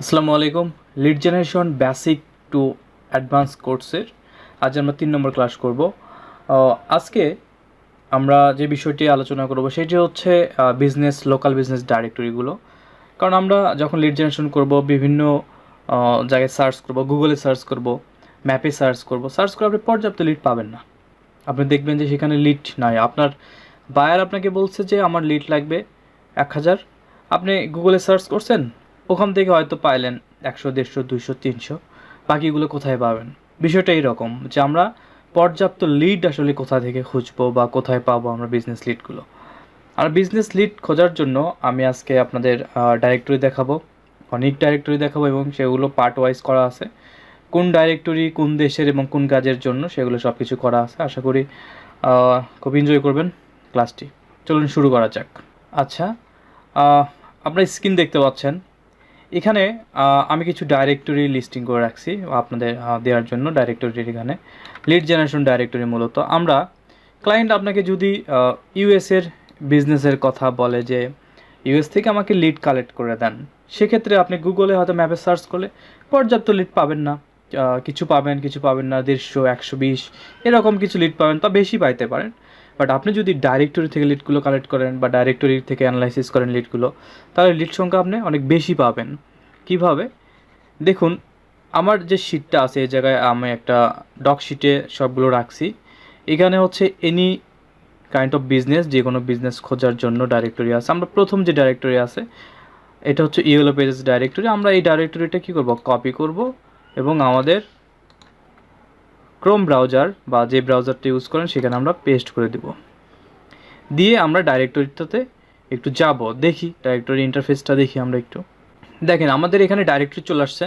আসসালামু আলাইকুম। Lead generation basic to advance কোর্সের আজ আমরা 3 নম্বর ক্লাস করব। আজকে আমরা যে বিষয়টি আলোচনা করব সেটি হচ্ছে লোকাল বিজনেস ডাইরেক্টরিগুলো। কারণ আমরা যখন লিড জেনারেশন করব বিভিন্ন জায়গায় সার্চ করব, গুগলে সার্চ করব, ম্যাপে সার্চ করে আপনি পর্যাপ্ত লিড পাবেন না। আপনি দেখবেন যে সেখানে লিড নাই। আপনার বায়ার আপনাকে বলছে যে আমার লিড লাগবে 1000, আপনি গুগলে সার্চ করছেন, ওখান থেকে হয়তো পাইলেন 100, 150, 200, 300, বাকিগুলো কোথায় পাবেন? বিষয়টা এইরকম যে আমরা পর্যাপ্ত লিড আসলে কোথা থেকে খুঁজবো বা কোথায় পাবো আমরা বিজনেস লিডগুলো। আর বিজনেস লিড খোঁজার জন্য আমি আজকে আপনাদের ডাইরেক্টরি দেখাবো, অনেক ডাইরেক্টরি দেখাবো এবং সেগুলো পার্ট ওয়াইজ করা আছে। কোন ডাইরেক্টরি কোন দেশের এবং কোন কাজের জন্য সেগুলো সব কিছু করা আছে। আশা করি খুব এনজয় করবেন ক্লাসটি। চলুন শুরু করা যাক। আচ্ছা, আপনারা স্ক্রিন দেখতে পাচ্ছেন। এখানে আমি কিছু ডাইরেক্টরি লিস্টিং করে রাখছি আপনাদের দেওয়ার জন্য। ডাইরেক্টরির এখানে লিড জেনারেশন ডাইরেক্টরি মূলত আমরা ক্লায়েন্ট আপনাকে যদি ইউএসের বিজনেসের কথা বলে যে ইউএস থেকে আমাকে লিড কালেক্ট করে দেন, সেক্ষেত্রে আপনি গুগলে হয়তো ম্যাপে সার্চ করলে পর্যাপ্ত লিড পাবেন না। কিছু পাবেন না, 150, 120 এরকম কিছু লিড পাবেন বা বেশি পাইতে পারেন। বাট আপনি যদি ডাইরেক্টরি থেকে লিডগুলো কালেক্ট করেন বা ডাইরেক্টরি থেকে অ্যানালাইসিস করেন লিডগুলো, তাহলে লিড সংখ্যা আপনি অনেক বেশি পাবেন। কিভাবে? দেখুন, আমার যে শিটটা আছে এই জায়গায় আমি একটা ডক শিটে সবগুলো রাখছি। এখানে হচ্ছে এনি কাইন্ড অফ বিজনেস, যে কোনো বিজনেস খোঁজার জন্য ডাইরেক্টরি আছে। আমরা প্রথম যে ডাইরেক্টরি আছে এটা হচ্ছে ইয়েলো পেজেস ডাইরেক্টরি। আমরা এই ডাইরেক্টরিটা কী করব? কপি করব এবং আমাদের ক্রোম ব্রাউজার বা যে ব্রাউজারটা ইউজ করেন সেখানে আমরা পেস্ট করে দেব। দিয়ে আমরা ডাইরেক্টরিটাতে একটু যাব, দেখি ডাইরেক্টরি ইন্টারফেসটা দেখি আমরা একটু। দেখেন আমাদের এখানে ডাইরেক্টরি চলে আসছে।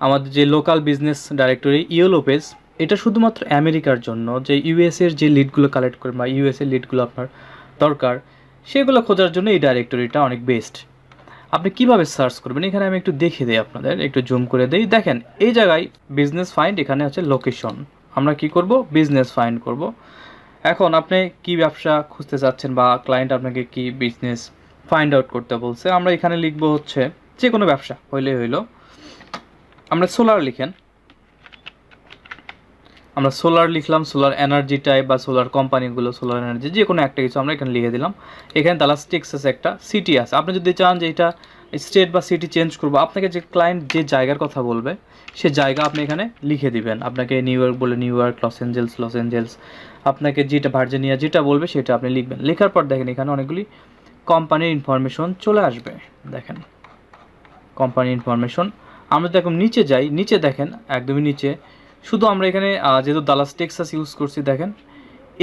আমাদের যে local business directory yellow page, এটা শুধুমাত্র আমেরিকার জন্য, যে ইউএসের যে লিডগুলো কালেক্ট করেন বা ইউএসের লিডগুলো আপনার দরকার সেগুলো খোঁজার জন্য এই ডাইরেক্টরিটা অনেক বেস্ট। আপনি কিভাবে সার্চ করবেন এখানে আমি একটু দেখিয়ে দিই আপনাদের, একটু জুম করে দিই। দেখেন এই জায়গায় বিজনেস ফাইন্ড, এখানে হচ্ছে লোকেশন। আমরা কি করব? বিজনেস ফাইন্ড করব। এখন আপনি কি ব্যবসা খুঁজতে চাচ্ছেন বা ক্লায়েন্ট আপনাকে কি বিজনেস ফাইন্ড আউট করতে বলছে, আমরা এখানে লিখবো হচ্ছে যে কোনো ব্যবসা হইলেই হইলো। আমরা সোলার লিখেন, আমরা সোলার লিখলাম, সোলার এনার্জি টাইপ বা সোলার কোম্পানিগুলো, সোলার এনার্জি যে কোনো একটা কিছু আমরা এখানে লিখে দিলাম। এখানে দালাস টেক্সাসে একটা সিটি আছে। আপনি যদি চান যে এটা স্টেট বা সিটি চেঞ্জ করবো, আপনাকে যে ক্লায়েন্ট যে জায়গার কথা বলবে সে জায়গা আপনি এখানে লিখে দিবেন। আপনাকে নিউ ইয়র্ক বলে নিউ ইয়র্ক, লস অ্যাঞ্জেলস, আপনাকে যেটা ভার্জিনিয়া যেটা বলবে সেটা আপনি লিখবেন। লেখার পর দেখেন এখানে অনেকগুলি কোম্পানির ইনফরমেশন চলে আসবে। দেখেন কোম্পানি ইনফরমেশন। আমরা যদি এখন নিচে যাই, নিচে দেখেন একদমই নিচে শুধু আমরা এখানে যেহেতু দালাস টেক্সাস ইউজ করছি, দেখেন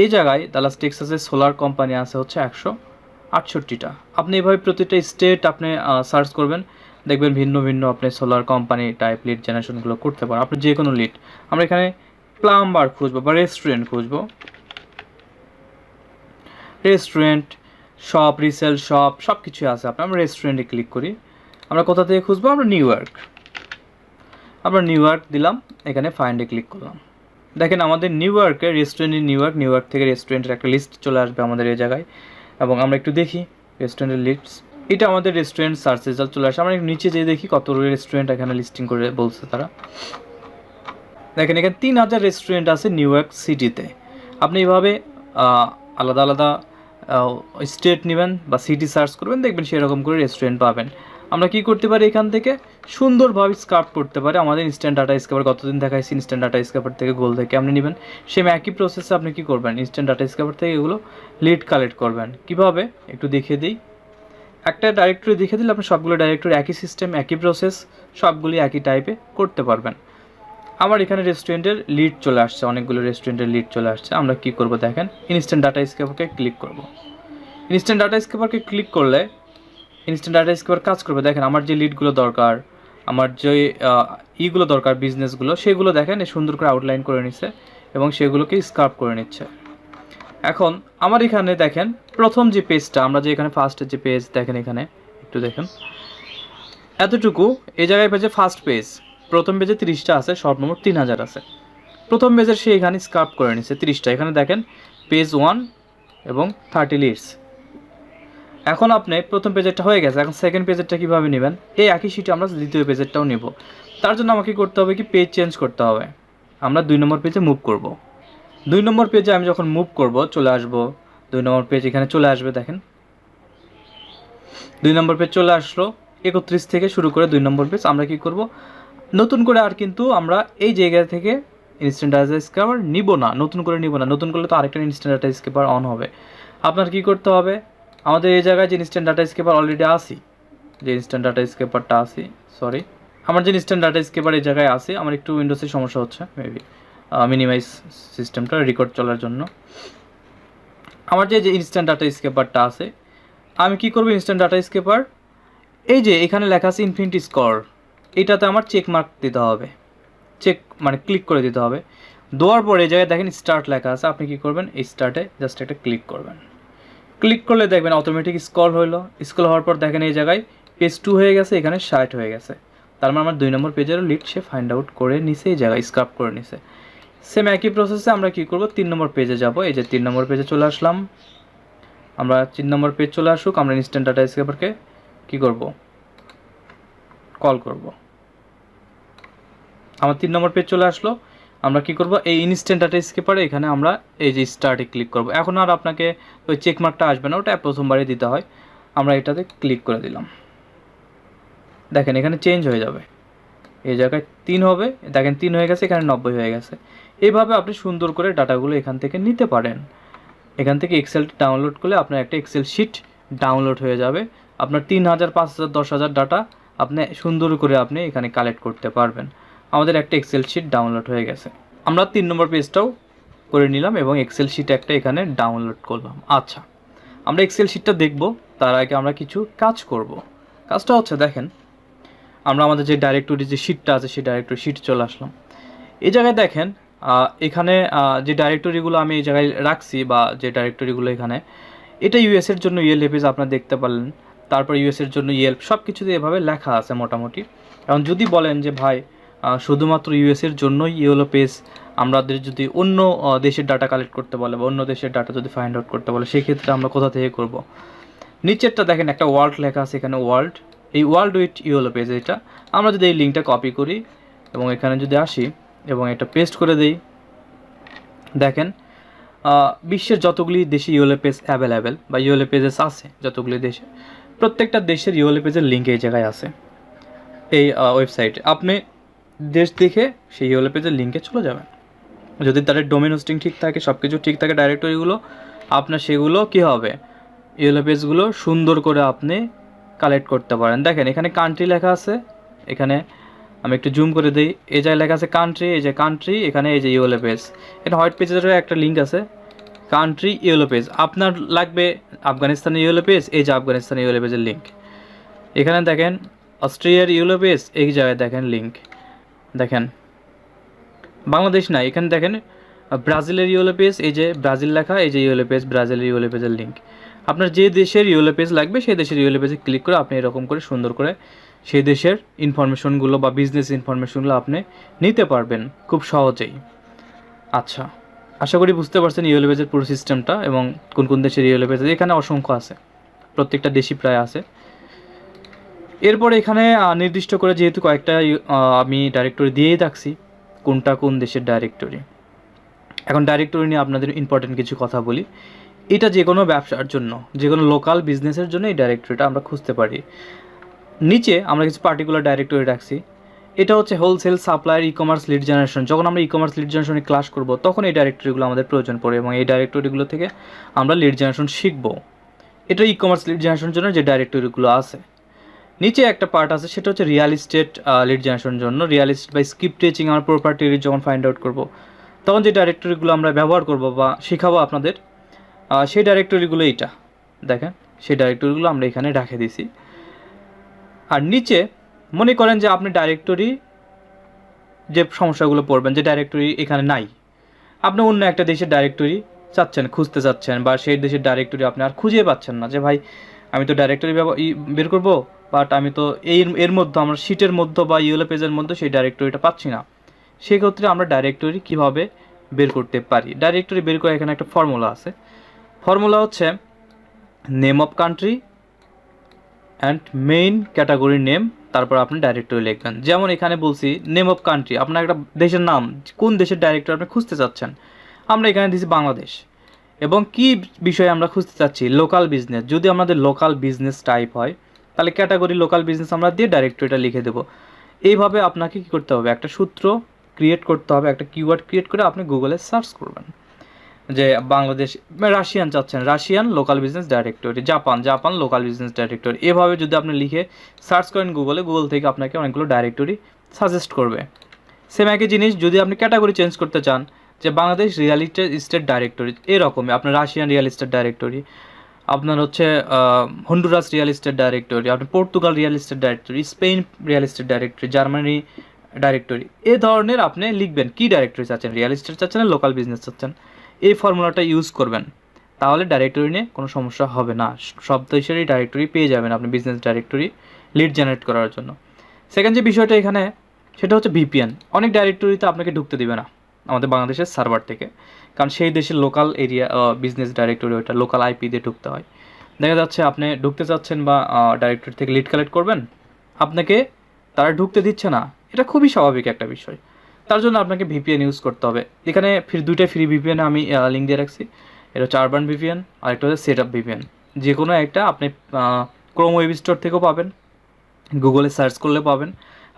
এই জায়গায় দালাস টেক্সাসের সোলার কোম্পানি আছে হচ্ছে 168টা। আপনি এভাবে প্রতিটা স্টেট আপনি সার্চ করবেন, দেখবেন ভিন্ন ভিন্ন আপনি সোলার কোম্পানি টাইপ লিড জেনারেশনগুলো করতে পারেন। আপনি যে কোনো লিড, আমরা এখানে প্লাম্বার খুঁজবো বা রেস্টুরেন্ট খুঁজবো, রেস্টুরেন্ট, শপ, রিসেল শপ সব কিছুই আছে। আমরা রেস্টুরেন্টে ক্লিক করি। আমরা কোথা থেকে খুঁজবো? আমরা নিউ ইয়র্ক দিলাম, এখানে ফাইন্ডে ক্লিক করলাম। দেখেন আমাদের নিউ ইয়র্কের রেস্টুরেন্ট ইন নিউ ইয়র্ক থেকে রেস্টুরেন্টের একটা লিস্ট চলে আসবে আমাদের এই জায়গায়। এবং আমরা একটু দেখি রেস্টুরেন্টের লিস্ট, এটা আমাদের রেস্টুরেন্ট সার্চ রেজাল্ট চলে আসে। আমরা নিচে যেয়ে দেখি কত রেস্টুরেন্ট এখানে লিস্টিং করে বলছে তারা। দেখেন এখানে 3000 রেস্টুরেন্ট আছে নিউ ইয়র্ক সিটিতে। আপনি এভাবে আলাদা আলাদা স্টেট নেবেন বা সিটি সার্চ করবেন, দেখবেন সেরকম করে রেস্টুরেন্ট পাবেন। আমরা কি করতে পারি? এখান থেকে সুন্দরভাবে স্কার্প করতে পারি। আমাদের ইনস্ট্যান্ট ডাটা স্ক্যাপার কতদিন দেখাইছি, ইনস্ট্যান্ট ডাটা স্ক্যাপার থেকে গোল থেকে আপনি নেবেন। সেম একই প্রসেসে আপনি কি করবেন? ইনস্ট্যান্ট ডাটা স্ক্যাপার থেকে এগুলো লিড কালেক্ট করবেন। কিভাবে একটু দেখিয়ে দিই। একটা ডাইরেক্টরি দেখে দিলে আপনি সবগুলো ডাইরেক্টরি একই সিস্টেম, একই প্রসেস, সবগুলি একই টাইপে করতে পারবেন। আমার এখানে রেস্টুরেন্টের লিড চলে আসছে, অনেকগুলো রেস্টুরেন্টের লিড চলে আসছে। আমরা কি করব? দেখেন ইনস্ট্যান্ট ডাটা স্ক্যাপারকে ক্লিক করব। ইনস্ট্যান্ট ডাটা স্ক্যাপারকে ক্লিক করলে ইনস্ট্যান্ট ডাটা স্ক্যাপার কাজ করবে। দেখেন আমার যে লিডগুলো দরকার, আমার যে ইগুলো দরকার বিজনেসগুলো, সেগুলো দেখেন সুন্দর করে আউটলাইন করে নিচ্ছে এবং সেগুলোকে স্কার্প করে নিচ্ছে। এখন আমার এখানে দেখেন প্রথম যে পেজটা, আমরা যে এখানে ফার্স্টের যে পেজ দেখেন, এখানে একটু দেখেন এতটুকু এই জায়গায় পেজে ফার্স্ট পেজ, প্রথম পেজে 30টা আছে, সর্বমোট 3000 আছে। প্রথম পেজের সে এখানে স্কার্প করে নিচ্ছে 30টা। এখানে দেখেন পেজ 1 এবং 30 লিডস। এখন আপনি প্রথম পেজেরটা হয়ে গেছে, এখন সেকেন্ড পেজেরটা কীভাবে নেবেন, এই একই শিটে আমরা দ্বিতীয় পেজেরটাও নেব। তার জন্য আমাকে করতে হবে কি, পেজ চেঞ্জ করতে হবে। আমরা 2 নম্বর পেজে মুভ করব। 2 নম্বর পেজে আমি যখন মুভ করব, চলে আসব 2 নম্বর পেজ, এখানে চলে আসবে। দেখেন 2 নম্বর পেজ চলে আসলো, 31 থেকে শুরু করে 2 নম্বর পেজ। আমরা কি করব, নতুন করে আর কিন্তু আমরা এই জায়গা থেকে ইনস্ট্যান্ট ডাটা স্ক্যাপার নিব না, নতুন করে নিব না। নতুন করলে তো আরেকটা ইনস্ট্যান্ট ডাটা স্ক্যাপার অন হবে। আপনার কি করতে হবে, আমাদের এই জায়গায় যে ইনস্ট্যান্ট ডাটা স্ক্যাপার অলরেডি আসি, যে ইনস্ট্যান্ট ডাটা স্ক্যাপারটা আসি, সরি, আমার যে ইনস্ট্যান্ট ডাটা স্ক্যাপার এই জায়গায় আসে, আমার একটু উইন্ডোজের সমস্যা হচ্ছে, মেবি মিনিমাইজ সিস্টেমটা রেকর্ড চলার জন্য। আমার যে ইনস্ট্যান্ট ডাটা স্ক্যাপারটা আছে, আমি কি করব, ইনস্ট্যান্ট ডাটা স্ক্যাপার এই যে এখানে লেখা আছে ইনফিনিটি স্কোর, এটাতে আমার চেক মার্ক দিতে হবে, চেক মানে ক্লিক করে দিতে হবে। দেওয়ার পরে এই জায়গায় দেখেন স্টার্ট লেখা আছে, আপনি কি করবেন, এই স্টার্টে জাস্ট একটা ক্লিক করবেন। ক্লিক করলে দেখবেন অটোমেটিক স্ক্রল হলো। স্ক্রল হওয়ার পর দেখেন এই জায়গায় পেজ 2 হয়ে গেছে, এখানে 60 হয়ে গেছে। তার মানে আমার 2 নম্বর পেজেরও লিড সে ফাইন্ড আউট করে নিছে, এই জায়গায় স্ক্রাপ করে নিছে। সেম একই প্রসেসে আমরা কি করব, 3 নম্বর পেজে যাব। এই যে 3 নম্বর পেজে চলে আসলাম আমরা। 3 নম্বর পেজ চলে আসুক, আমরা ইনস্ট্যান্ট ডাটা স্ক্যাপারকে কী করব, কল করব। আমার 3 নম্বর পেজ চলে আসলো, আমরা কি করব, এই ইনস্ট্যান্ট ডাটা স্ক্যাপারে এখানে আমরা এই যে স্টার্টে ক্লিক করব। এখন আর আপনাকে ওই চেক মার্কটা আসবে না, ওটা প্রথমবারই দিতে হয়। আমরা এটাতে ক্লিক করে দিলাম, দেখেন এখানে চেঞ্জ হয়ে যাবে, এই জায়গায় 3 হবে, দেখেন 3 হয়ে গেছে, এখানে 90 হয়ে গেছে। এইভাবে আপনি সুন্দর করে ডাটাগুলো এখান থেকে নিতে পারেন। এখান থেকে এক্সেলটি ডাউনলোড করলে আপনার একটা এক্সেল শিট ডাউনলোড হয়ে যাবে। আপনার 3000, 5000, 10,000 ডাটা আপনি সুন্দর করে আপনি এখানে কালেক্ট করতে পারবেন। আমাদের একটা এক্সেল শিট ডাউনলোড হয়ে গেছে। আমরা 3 নম্বর পেজটাও করে নিলাম এবং এক্সেল শিট একটা এখানে ডাউনলোড করলাম। আচ্ছা, আমরা এক্সেল শিটটা দেখব, তার আগে আমরা কিছু কাজ করব। কাজটা হচ্ছে দেখেন, আমরা আমাদের যে ডাইরেক্টরি যে শিটটা আছে সেই ডাইরেক্টরি শিট চলে আসলাম। এই জায়গায় দেখেন এখানে যে ডাইরেক্টরিগুলো আমি এই জায়গায় রাখছি বা যে ডাইরেক্টরিগুলো এখানে, এটা ইউএসের জন্য yellowpages আপনারা দেখতে পারলেন, তারপর ইউএসের জন্য Yelp, সব কিছুতে এভাবে লেখা আছে মোটামুটি। এখন যদি বলেন যে ভাই শুধুমাত্র ইউএসের জন্যই yellowpages, আমাদের যদি অন্য দেশের ডাটা কালেক্ট করতে বলে বা অন্য দেশের ডাটা যদি ফাইন্ড আউট করতে বলে, সেই ক্ষেত্রে আমরা কোথা থেকে করব। নিচেরটা দেখেন একটা ওয়ার্ল্ড লেখা আছে, এখানে ওয়ার্ল্ড, এই ওয়ার্ল্ড উইথ yellowpages, এটা আমরা যদি এই লিঙ্কটা কপি করি এবং এখানে যদি আসি এবং এটা পেস্ট করে দেই, দেখেন বিশ্বের যতগুলি দেশে yellowpages অ্যাভেলেবেল বা yellowpages আছে, যতগুলি দেশে, প্রত্যেকটা দেশের yellowpages লিঙ্ক এই জায়গায় আছে এই ওয়েবসাইটে। আপনি দেশ দেখে সেই yellowpages লিঙ্কে চলে যাবেন। যদি তাদের ডোমেন হোস্টিং ঠিক থাকে, সব কিছু ঠিক থাকে, ডাইরেক্টরিগুলো আপনার সেগুলো কী হবে, yellowpagesগুলো সুন্দর করে আপনি কালেক্ট করতে পারেন। দেখেন এখানে কান্ট্রি লেখা আছে, এখানে আমি একটু জুম করে দিই, এই জায়গায় লেখা আছে কান্ট্রি, এই যে কান্ট্রি, এখানে এই যে yellowpages, এটা হোয়াইট পেজেরও একটা লিঙ্ক আছে, কান্ট্রি yellowpages। আপনার লাগবে আফগানিস্তানের yellowpages, এই যে আফগানিস্তানের yellowpages লিঙ্ক। এখানে দেখেন অস্ট্রেলিয়ার yellowpages, এই জায়গায় দেখেন লিঙ্ক। দেখেন বাংলাদেশ না, এখানে দেখেন ব্রাজিলের yellowpages, এই যে ব্রাজিল লেখা, এই যে yellowpages, ব্রাজিলের yellowpages লিঙ্ক। আপনার যে দেশের yellowpages লাগবে সেই দেশের yellowpages ক্লিক করে আপনি এরকম করে সুন্দর করে সেই দেশের ইনফরমেশনগুলো বা বিজনেস ইনফরমেশনগুলো আপনি নিতে পারবেন খুব সহজেই। আচ্ছা, আশা করি বুঝতে পারছেন yellowpages পুরো সিস্টেমটা এবং কোন কোন দেশের yellowpages, এখানে অসংখ্য আছে, প্রত্যেকটা দেশই প্রায় আছে। এরপরে এখানে নির্দিষ্ট করে যেহেতু কয়েকটা আমি ডাইরেক্টরি দিয়েই রাখছি, কোনটা কোন দেশের ডাইরেক্টরি। এখন ডাইরেক্টরি নিয়ে আপনাদের ইম্পর্টেন্ট কিছু কথা বলি। এটা যে কোনো ব্যবসার জন্য, যে কোনো লোকাল বিজনেসের জন্য এই ডাইরেক্টরিটা আমরা খুঁজতে পারি। নিচে আমরা কিছু পার্টিকুলার ডাইরেক্টরি রাখছি। এটা হচ্ছে wholesale supplier e-commerce lead generation. যখন আমরা ই-কমার্স লিড জেনারেশনে ক্লাস করব তখন এই ডাইরেক্টরিগুলো আমাদের প্রয়োজন পড়ে এবং এই ডাইরেক্টরিগুলো থেকে আমরা লিড জেনারেশন শিখব। এটা ই-কমার্স লিড জেনারেশনের জন্য যে ডাইরেক্টরিগুলো আছে। নিচে একটা পার্ট আছে, সেটা হচ্ছে রিয়েল এস্টেট লিড জেনারেশনের জন্য। রিয়েল এস্টেট বা স্ক্রিপ্টেচিং, আমার প্রপার্টি যখন ফাইন্ড আউট করব তখন যে ডাইরেক্টরিগুলো আমরা ব্যবহার করব বা শেখাবো আপনাদের, সেই ডাইরেক্টরিগুলো এইটা দেখেন, সেই ডাইরেক্টরিগুলো আমরা এখানে রেখে দিছি। আর নিচে মনে করেন যে আপনি ডাইরেক্টরি যে সমস্যাগুলো পড়বেন, যে ডাইরেক্টরি এখানে নাই, আপনি অন্য একটা দেশের ডাইরেক্টরি চাচ্ছেন, খুঁজতে চাচ্ছেন, বা সেই দেশের ডাইরেক্টরি আপনি আর খুঁজে পাচ্ছেন না, যে ভাই আমি তো ডাইরেক্টরি বের করবো, বাট আমি তো এর মধ্যে আমার শিটের মধ্যে বা yellowpages মধ্যে সেই ডাইরেক্টরিটা পাচ্ছি না। সেক্ষেত্রে আমরা ডাইরেক্টরি কীভাবে বের করতে পারি, ডাইরেক্টরি বের করে এখানে একটা ফর্মুলা আছে। ফর্মুলা হচ্ছে name of country and main category name, তারপর আপনি ডাইরেক্টরি লিখবেন। যেমন এখানে বলছি নেম অফ কান্ট্রি, আপনার একটা দেশের নাম, কোন দেশের ডাইরেক্টরি আপনি খুঁজতে চাচ্ছেন, আমরা এখানে দিয়েছি বাংলাদেশ। এবং কি বিষয়ে আমরা খুঁজতে চাচ্ছি, লোকাল বিজনেস। যদি আমাদের লোকাল বিজনেস টাইপ হয় তাহলে ক্যাটাগরি লোকাল বিজনেস আমরা দিয়ে ডাইরেক্টরিটা লিখে দেবো। এইভাবে আপনাকে কী করতে হবে, একটা সূত্র ক্রিয়েট করতে হবে, একটা কিওয়ার্ড ক্রিয়েট করে আপনি গুগলে সার্চ করবেন যে বাংলাদেশ, রাশিয়ান চাচ্ছেন, Russian local business directory, Japan local business directory. এভাবে যদি আপনি লিখে সার্চ করেন গুগলে, গুগল থেকে আপনাকে অনেকগুলো ডাইরেক্টরি সাজেস্ট করবে। সেম একই জিনিস যদি আপনি ক্যাটাগরি চেঞ্জ করতে চান, যে বাংলাদেশ রিয়েল এস্টেট ডাইরেক্টরি, এরকমই আপনার রাশিয়ান রিয়েল এস্টেট ডাইরেক্টরি, আপনার হচ্ছে হন্ডুরাস রিয়েল এস্টেট ডাইরেক্টরি, আপনি Portugal real estate directory, Spain real estate directory, Germany directory, এ ধরনের আপনি লিখবেন কী ডাইরেক্টরি চাচ্ছেন, রিয়েল এস্টেট চাচ্ছেন না লোকাল বিজনেস চাচ্ছেন, এই ফর্মুলাটা ইউজ করবেন। তাহলে ডাইরেক্টরি নিয়ে কোনো সমস্যা হবে না, সব দেশেরই ডাইরেক্টরি পেয়ে যাবেন আপনি বিজনেস ডাইরেক্টরি লিড জেনারেট করার জন্য। সেকেন্ড যে বিষয়টা এখানে, সেটা হচ্ছে ভিপিএন। অনেক ডাইরেক্টরিতে আপনাকে ঢুকতে দিবে না আমাদের বাংলাদেশের সার্ভার থেকে, কারণ সেই দেশের লোকাল এরিয়া বিজনেস ডাইরেক্টরি, ওইটা লোকাল আইপি দিয়ে ঢুকতে হয়। দেখা যাচ্ছে আপনি ঢুকতে চাচ্ছেন বা ডাইরেক্টরি থেকে লিড কালেক্ট করবেন, আপনাকে তারা ঢুকতে দিচ্ছে না, এটা খুবই স্বাভাবিক একটা বিষয়। তার জন্য আপনাকে ভিপিএন ইউজ করতে হবে। এখানে দুইটা ফ্রি ভিপিএন আমি লিঙ্ক দিয়ে রাখছি, এটা হচ্ছে আরবান ভিপিএন আর একটা হচ্ছে সেট আপ ভিপিএন। যে কোনো একটা আপনি ক্রোম ওয়েব স্টোর থেকেও পাবেন, গুগলে সার্চ করলে পাবেন,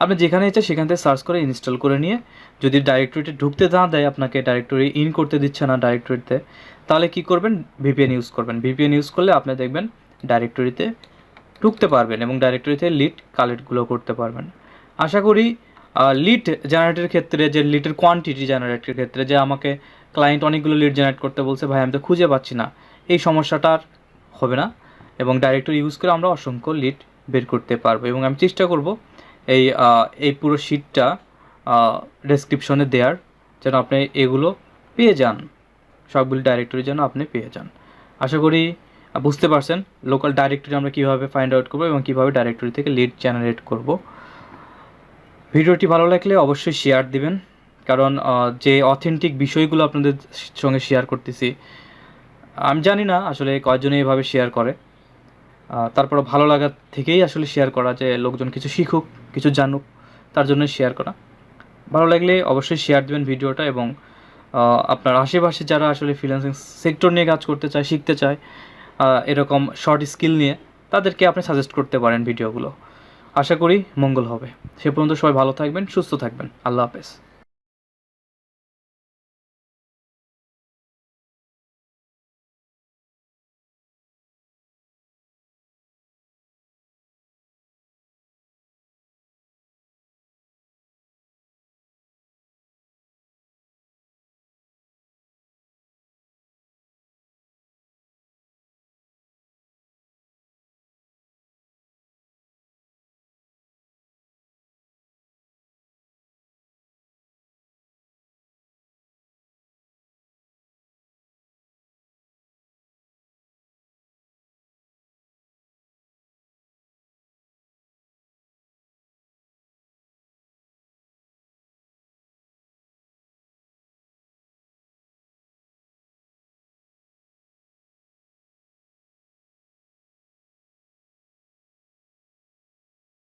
আপনি যেখানে ইচ্ছা সেখান থেকে সার্চ করে ইনস্টল করে নিয়ে, যদি ডাইরেক্টরিতে ঢুকতে না দেয়, আপনাকে ডাইরেক্টরি ইন করতে দিচ্ছে না ডাইরেক্টরিতে, তাহলে কী করবেন, ভিপিএন ইউজ করবেন। ভিপিএন ইউজ করলে আপনি দেখবেন ডাইরেক্টরিতে ঢুকতে পারবেন এবং ডাইরেক্টরিতে লিড কালেক্টগুলো করতে পারবেন। আশা করি লিড জেনারেটের ক্ষেত্রে, যে লিডের কোয়ান্টিটি জেনারেটের ক্ষেত্রে, যে আমাকে ক্লায়েন্ট অনেকগুলো লিড জেনারেট করতে বলছে, ভাই আমি তো খুঁজে পাচ্ছি না, এই সমস্যাটা আর হবে না এবং ডাইরেক্টরি ইউজ করে আমরা অসংখ্য লিড বের করতে পারবো। এবং আমি চেষ্টা করব এই পুরো শিটটা ডেসক্রিপশনে দেওয়ার, যেন আপনি এগুলো পেয়ে যান, সবগুলি ডাইরেক্টরি যেন আপনি পেয়ে যান। আশা করি বুঝতে পারছেন লোকাল ডাইরেক্টরি আমরা কীভাবে ফাইন্ড আউট করবো এবং কীভাবে ডাইরেক্টরি থেকে লিড জেনারেট করব। ভিডিওটি ভালো লাগলে অবশ্যই শেয়ার দিবেন, কারণ যে অথেন্টিক বিষয়গুলো আপনাদের সঙ্গে শেয়ার করতেছি, আমি জানি না আসলে কয়জনে এভাবে শেয়ার করে, তারপর ভালো লাগা থেকেই আসলে শেয়ার করা, যে লোকজন কিছু শিখুক, কিছু জানুক, তার জন্য শেয়ার করা। ভালো লাগলে অবশ্যই শেয়ার দেবেন ভিডিওটা, এবং আপনার আশেপাশে যারা আসলে ফ্রিল্যান্সিং সেক্টর নিয়ে কাজ করতে চায়, শিখতে চায় এরকম শর্ট স্কিল নিয়ে, তাদেরকে আপনি সাজেস্ট করতে পারেন ভিডিওগুলো। আশা করি মঙ্গল হবে। সে পর্যন্ত সবাই ভালো থাকবেন, সুস্থ থাকবেন। আল্লাহ হাফেজ।